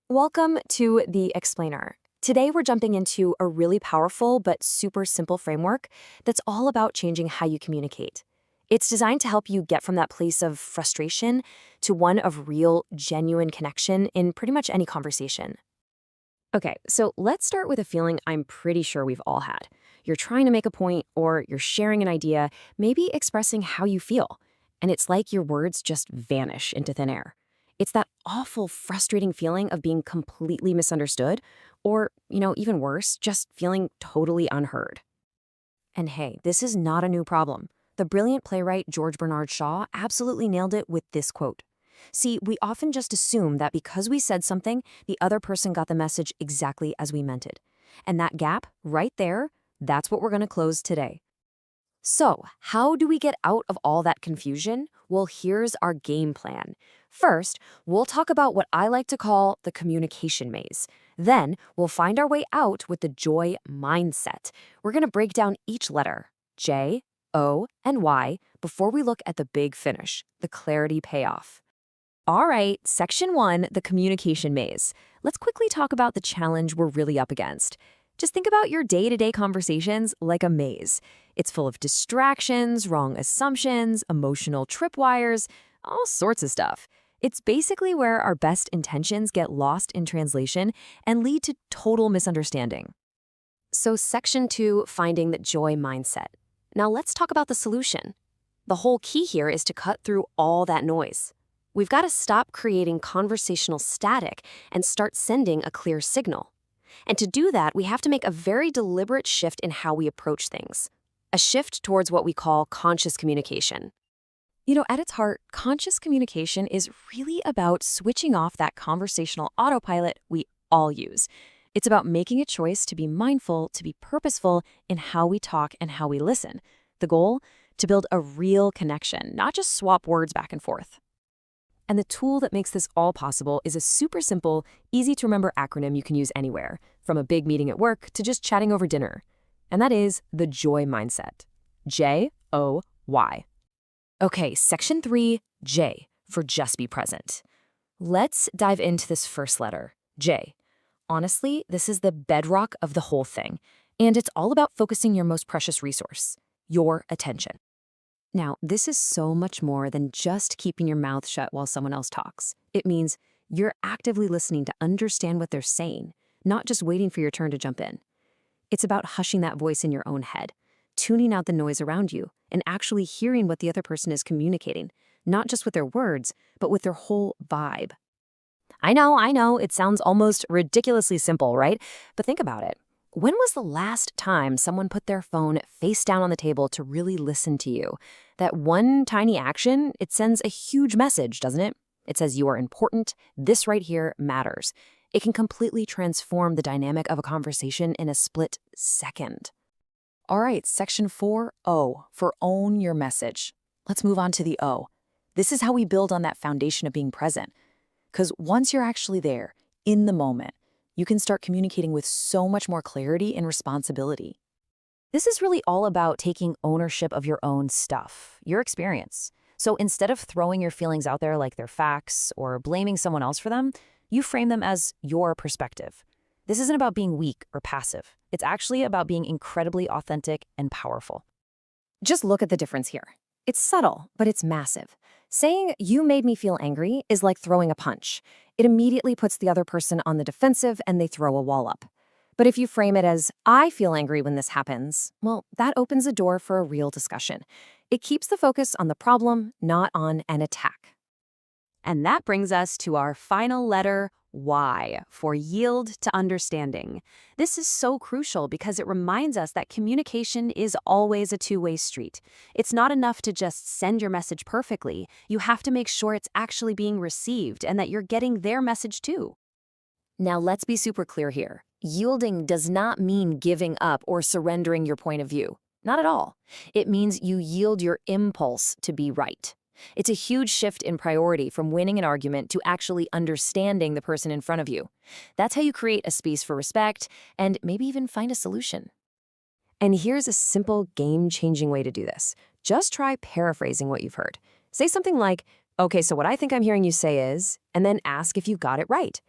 Welcome to The Explainer. Today we're jumping into a really powerful but super simple framework that's all about changing how you communicate. It's designed to help you get from that place of frustration to one of real, genuine connection in pretty much any conversation. Okay, so let's start with a feeling I'm pretty sure we've all had. You're trying to make a point or you're sharing an idea, maybe expressing how you feel, and it's like your words just vanish into thin air. It's that awful, frustrating feeling of being completely misunderstood or, even worse, just feeling totally unheard. And hey, this is not a new problem. The brilliant playwright George Bernard Shaw absolutely nailed it with this quote. See, we often just assume that because we said something, the other person got the message exactly as we meant it. And that gap, right there, that's what we're going to close today. So, how do we get out of all that confusion? Well, here's our game plan. First, we'll talk about what I like to call the communication maze. Then, we'll find our way out with the J.O.Y mindset. We're going to break down each letter, J, O, and Y, before we look at the big finish, the clarity payoff. All right, section 1, the communication maze. Let's quickly talk about the challenge we're really up against. Just think about your day-to-day conversations like a maze. It's full of distractions, wrong assumptions, emotional tripwires, all sorts of stuff. It's basically where our best intentions get lost in translation and lead to total misunderstanding. So section 2, finding the J.O.Y mindset. Now let's talk about the solution. The whole key here is to cut through all that noise. We've got to stop creating conversational static and start sending a clear signal. And to do that, we have to make a very deliberate shift in how we approach things. A shift towards what we call conscious communication. At its heart, conscious communication is really about switching off that conversational autopilot we all use. It's about making a choice to be mindful, to be purposeful in how we talk and how we listen. The goal? To build a real connection, not just swap words back and forth. And the tool that makes this all possible is a super simple, easy-to-remember acronym you can use anywhere, from a big meeting at work to just chatting over dinner. And that is the J.O.Y mindset. J-O-Y. Okay, section 3, J, for just be present. Let's dive into this first letter, J. Honestly, this is the bedrock of the whole thing, and it's all about focusing your most precious resource, your attention. Now, this is so much more than just keeping your mouth shut while someone else talks. It means you're actively listening to understand what they're saying, not just waiting for your turn to jump in. It's about hushing that voice in your own head, tuning out the noise around you, and actually hearing what the other person is communicating, not just with their words, but with their whole vibe. I know, it sounds almost ridiculously simple, right? But think about it. When was the last time someone put their phone face down on the table to really listen to you? That one tiny action, it sends a huge message, doesn't it? It says you are important, this right here matters. It can completely transform the dynamic of a conversation in a split second. All right, section 4, O, for own your message. Let's move on to the O. This is how we build on that foundation of being present. Because once you're actually there, in the moment, you can start communicating with so much more clarity and responsibility. This is really all about taking ownership of your own stuff, your experience. So instead of throwing your feelings out there like they're facts or blaming someone else for them, you frame them as your perspective. This isn't about being weak or passive. It's actually about being incredibly authentic and powerful. Just look at the difference here. It's subtle, but it's massive. Saying, "You made me feel angry," is like throwing a punch. It immediately puts the other person on the defensive and they throw a wall up. But if you frame it as, "I feel angry when this happens," well, that opens the door for a real discussion. It keeps the focus on the problem, not on an attack. And that brings us to our final letter, Y, for yield to understanding. This is so crucial because it reminds us that communication is always a two-way street. It's not enough to just send your message perfectly. You have to make sure it's actually being received and that you're getting their message too. Now let's be super clear here. Yielding does not mean giving up or surrendering your point of view. Not at all. It means you yield your impulse to be right. It's a huge shift in priority from winning an argument to actually understanding the person in front of you. That's how you create a space for respect and maybe even find a solution. And here's a simple, game-changing way to do this. Just try paraphrasing what you've heard. Say something like, "Okay, so what I think I'm hearing you say is," and then ask if you got it right.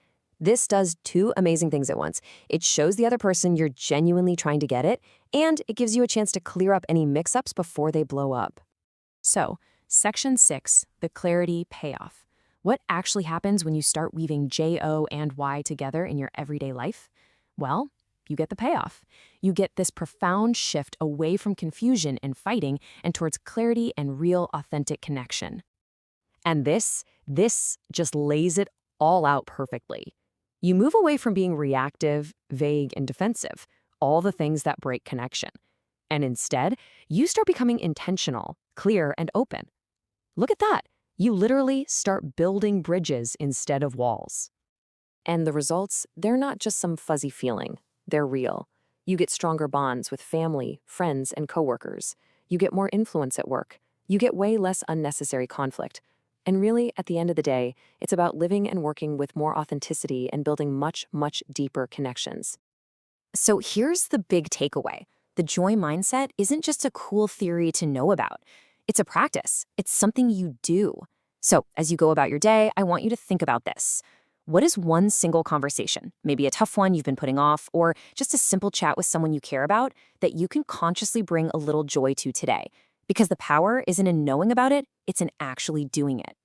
This does two amazing things at once. It shows the other person you're genuinely trying to get it, and it gives you a chance to clear up any mix-ups before they blow up. So, Section 6, the clarity payoff. What actually happens when you start weaving J-O and Y together in your everyday life? Well, you get the payoff. You get this profound shift away from confusion and fighting and towards clarity and real, authentic connection. And this just lays it all out perfectly. You move away from being reactive, vague, and defensive, all the things that break connection. And instead, you start becoming intentional, clear, and open. Look at that. You literally start building bridges instead of walls. And the results, they're not just some fuzzy feeling. They're real. You get stronger bonds with family, friends, and coworkers. You get more influence at work. You get way less unnecessary conflict. And really, at the end of the day, it's about living and working with more authenticity and building much, much deeper connections. So here's the big takeaway. The joy mindset isn't just a cool theory to know about. It's a practice. It's something you do. So as you go about your day, I want you to think about this. What is one single conversation, maybe a tough one you've been putting off, or just a simple chat with someone you care about, that you can consciously bring a little joy to today? Because the power isn't in knowing about it, it's in actually doing it.